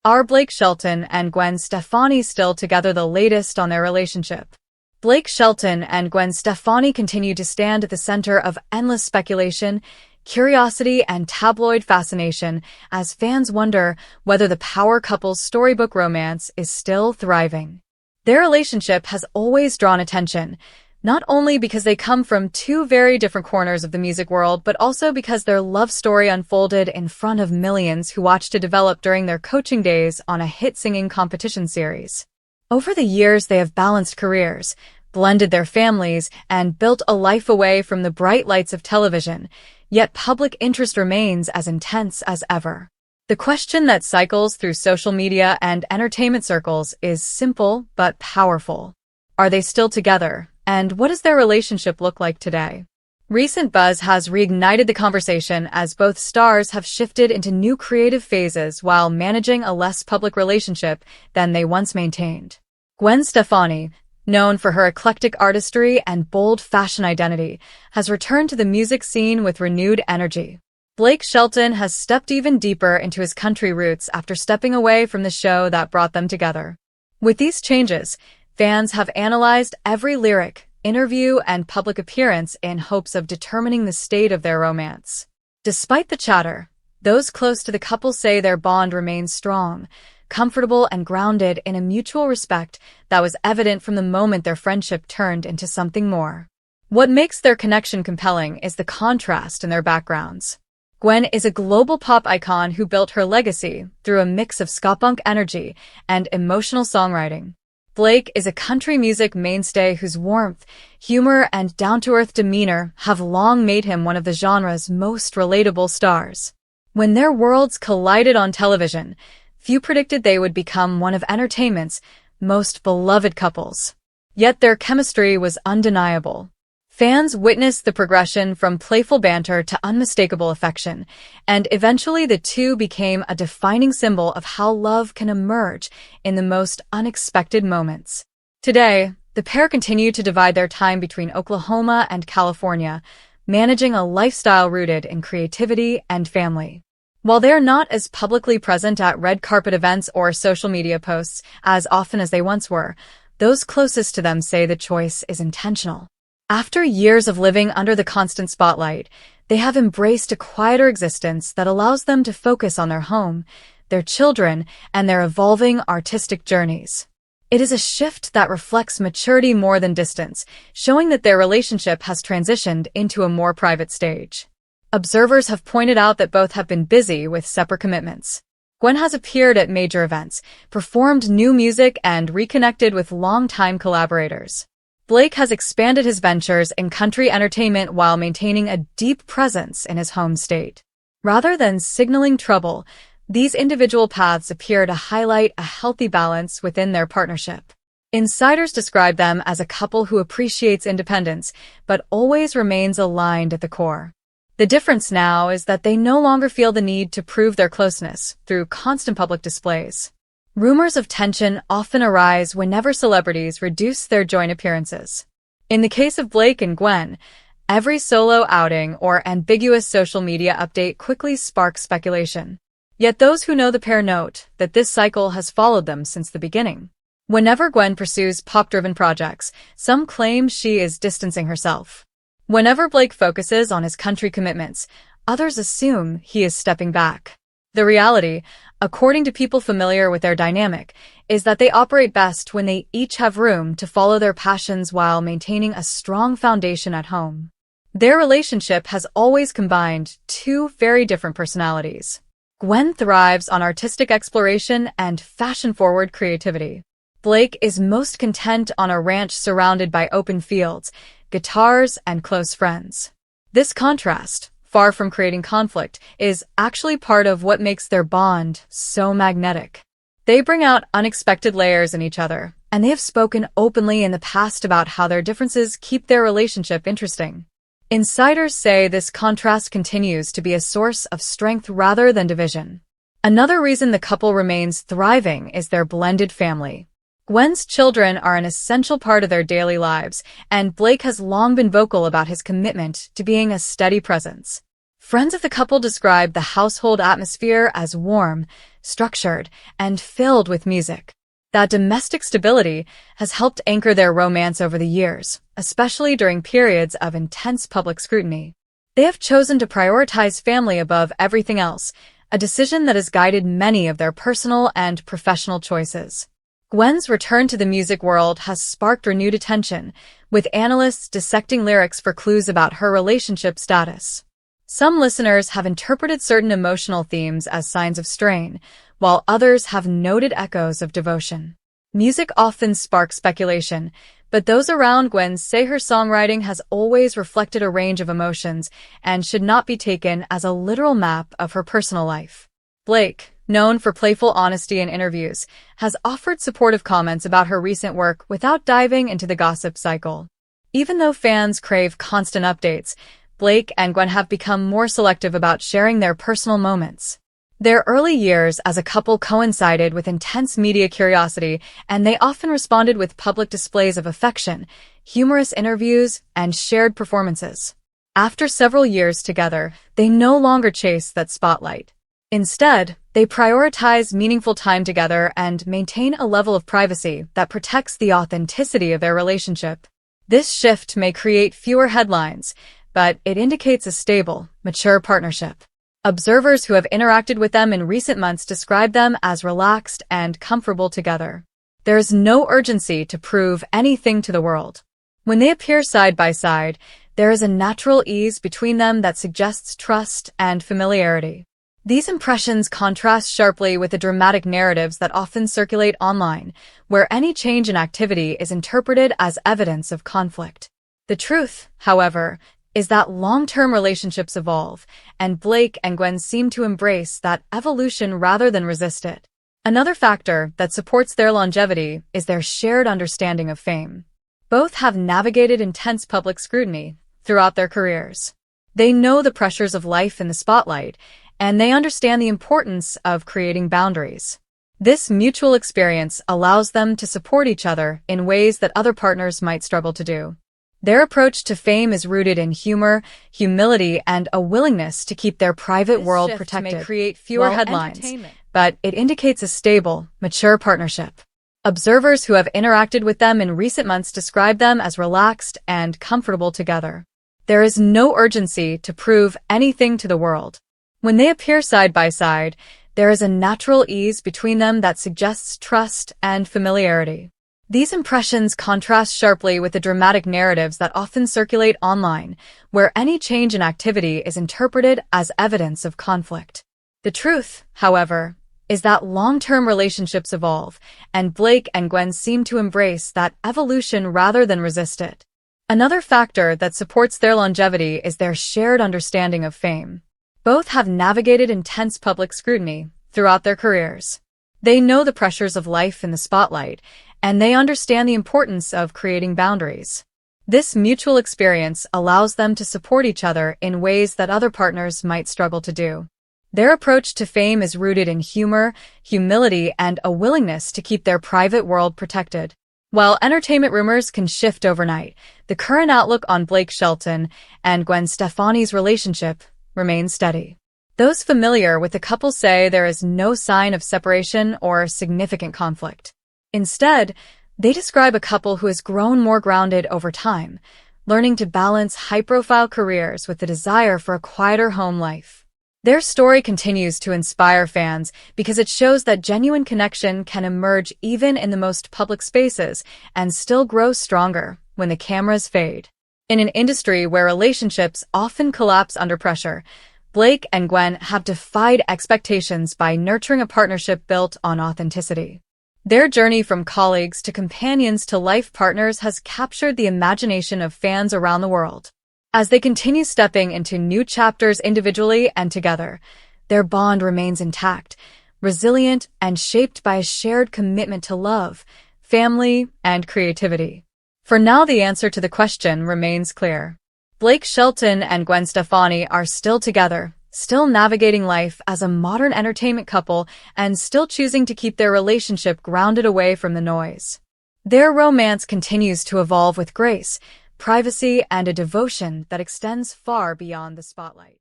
Are Blake Shelton and Gwen Stefani still together? The latest on their relationship. Blake Shelton and Gwen Stefani continue to stand at the center of endless speculation, curiosity, and tabloid fascination as fans wonder whether the power couple's storybook romance is still thriving. Their relationship has always drawn attention, not only because they come from two very different corners of the music world, but also because their love story unfolded in front of millions who watched it develop during their coaching days on a hit singing competition series. Over the years, they have balanced careers, blended their families, and built a life away from the bright lights of television, yet public interest remains as intense as ever. The question that cycles through social media and entertainment circles is simple but powerful. Are they still together? And what does their relationship look like today? Recent buzz has reignited the conversation as both stars have shifted into new creative phases while managing a less public relationship than they once maintained. Gwen Stefani, known for her eclectic artistry and bold fashion identity, has returned to the music scene with renewed energy. Blake Shelton has stepped even deeper into his country roots after stepping away from the show that brought them together. With these changes, fans have analyzed every lyric, interview, and public appearance in hopes of determining the state of their romance. Despite the chatter, those close to the couple say their bond remains strong, comfortable, and grounded in a mutual respect that was evident from the moment their friendship turned into something more. What makes their connection compelling is the contrast in their backgrounds. Gwen is a global pop icon who built her legacy through a mix of ska-punk energy and emotional songwriting. Blake is a country music mainstay whose warmth, humor, and down-to-earth demeanor have long made him one of the genre's most relatable stars. When their worlds collided on television, few predicted they would become one of entertainment's most beloved couples. Yet their chemistry was undeniable. Fans witnessed the progression from playful banter to unmistakable affection, and eventually the two became a defining symbol of how love can emerge in the most unexpected moments. Today, the pair continue to divide their time between Oklahoma and California, managing a lifestyle rooted in creativity and family. While they are not as publicly present at red carpet events or social media posts as often as they once were, those closest to them say the choice is intentional. After years of living under the constant spotlight, they have embraced a quieter existence that allows them to focus on their home, their children, and their evolving artistic journeys. It is a shift that reflects maturity more than distance, showing that their relationship has transitioned into a more private stage. Observers have pointed out that both have been busy with separate commitments. Gwen has appeared at major events, performed new music, and reconnected with longtime collaborators. Blake has expanded his ventures in country entertainment while maintaining a deep presence in his home state. Rather than signaling trouble, these individual paths appear to highlight a healthy balance within their partnership. Insiders describe them as a couple who appreciates independence, but always remains aligned at the core. The difference now is that they no longer feel the need to prove their closeness through constant public displays. Rumors of tension often arise whenever celebrities reduce their joint appearances. In the case of Blake and Gwen, every solo outing or ambiguous social media update quickly sparks speculation. Yet those who know the pair note that this cycle has followed them since the beginning. Whenever Gwen pursues pop-driven projects, some claim she is distancing herself. Whenever Blake focuses on his country commitments, others assume he is stepping back. The reality, according to people familiar with their dynamic, is that they operate best when they each have room to follow their passions while maintaining a strong foundation at home. Their relationship has always combined two very different personalities. Gwen thrives on artistic exploration and fashion-forward creativity. Blake is most content on a ranch surrounded by open fields, guitars, and close friends. This contrast, far from creating conflict, is actually part of what makes their bond so magnetic. They bring out unexpected layers in each other, and they have spoken openly in the past about how their differences keep their relationship interesting. Insiders say this contrast continues to be a source of strength rather than division. Another reason the couple remains thriving is their blended family. Gwen's children are an essential part of their daily lives, and Blake has long been vocal about his commitment to being a steady presence. Friends of the couple describe the household atmosphere as warm, structured, and filled with music. That domestic stability has helped anchor their romance over the years, especially during periods of intense public scrutiny. They have chosen to prioritize family above everything else, a decision that has guided many of their personal and professional choices. Gwen's return to the music world has sparked renewed attention, with analysts dissecting lyrics for clues about her relationship status. Some listeners have interpreted certain emotional themes as signs of strain, while others have noted echoes of devotion. Music often sparks speculation, but those around Gwen say her songwriting has always reflected a range of emotions and should not be taken as a literal map of her personal life. Blake, known for playful honesty in interviews, has offered supportive comments about her recent work without diving into the gossip cycle. Even though fans crave constant updates, Blake and Gwen have become more selective about sharing their personal moments. Their early years as a couple coincided with intense media curiosity, and they often responded with public displays of affection, humorous interviews, and shared performances. After several years together, they no longer chase that spotlight. Instead, they prioritize meaningful time together and maintain a level of privacy that protects the authenticity of their relationship. This shift may create fewer headlines, but it indicates a stable, mature partnership. Observers who have interacted with them in recent months describe them as relaxed and comfortable together. There is no urgency to prove anything to the world. When they appear side by side, there is a natural ease between them that suggests trust and familiarity. These impressions contrast sharply with the dramatic narratives that often circulate online, where any change in activity is interpreted as evidence of conflict. The truth, however, is that long-term relationships evolve, and Blake and Gwen seem to embrace that evolution rather than resist it. Another factor that supports their longevity is their shared understanding of fame. Both have navigated intense public scrutiny throughout their careers. They know the pressures of life in the spotlight, and they understand the importance of creating boundaries. This mutual experience allows them to support each other in ways that other partners might struggle to do. Their approach to fame is rooted in humor, humility, and a willingness to keep their private world protected. May create fewer headlines, but it indicates a stable, mature partnership. Observers who have interacted with them in recent months describe them as relaxed and comfortable together. There is no urgency to prove anything to the world. When they appear side by side, there is a natural ease between them that suggests trust and familiarity. These impressions contrast sharply with the dramatic narratives that often circulate online, where any change in activity is interpreted as evidence of conflict. The truth, however, is that long-term relationships evolve, and Blake and Gwen seem to embrace that evolution rather than resist it. Another factor that supports their longevity is their shared understanding of fame. Both have navigated intense public scrutiny throughout their careers. They know the pressures of life in the spotlight, and they understand the importance of creating boundaries. This mutual experience allows them to support each other in ways that other partners might struggle to do. Their approach to fame is rooted in humor, humility, and a willingness to keep their private world protected. While entertainment rumors can shift overnight, the current outlook on Blake Shelton and Gwen Stefani's relationship remains steady. Those familiar with the couple say there is no sign of separation or significant conflict. Instead, they describe a couple who has grown more grounded over time, learning to balance high-profile careers with the desire for a quieter home life. Their story continues to inspire fans because it shows that genuine connection can emerge even in the most public spaces and still grow stronger when the cameras fade. In an industry where relationships often collapse under pressure, Blake and Gwen have defied expectations by nurturing a partnership built on authenticity. Their journey from colleagues to companions to life partners has captured the imagination of fans around the world. As they continue stepping into new chapters individually and together, their bond remains intact, resilient, and shaped by a shared commitment to love, family, and creativity. For now, the answer to the question remains clear. Blake Shelton and Gwen Stefani are still together, still navigating life as a modern entertainment couple and still choosing to keep their relationship grounded away from the noise. Their romance continues to evolve with grace, privacy, and a devotion that extends far beyond the spotlight.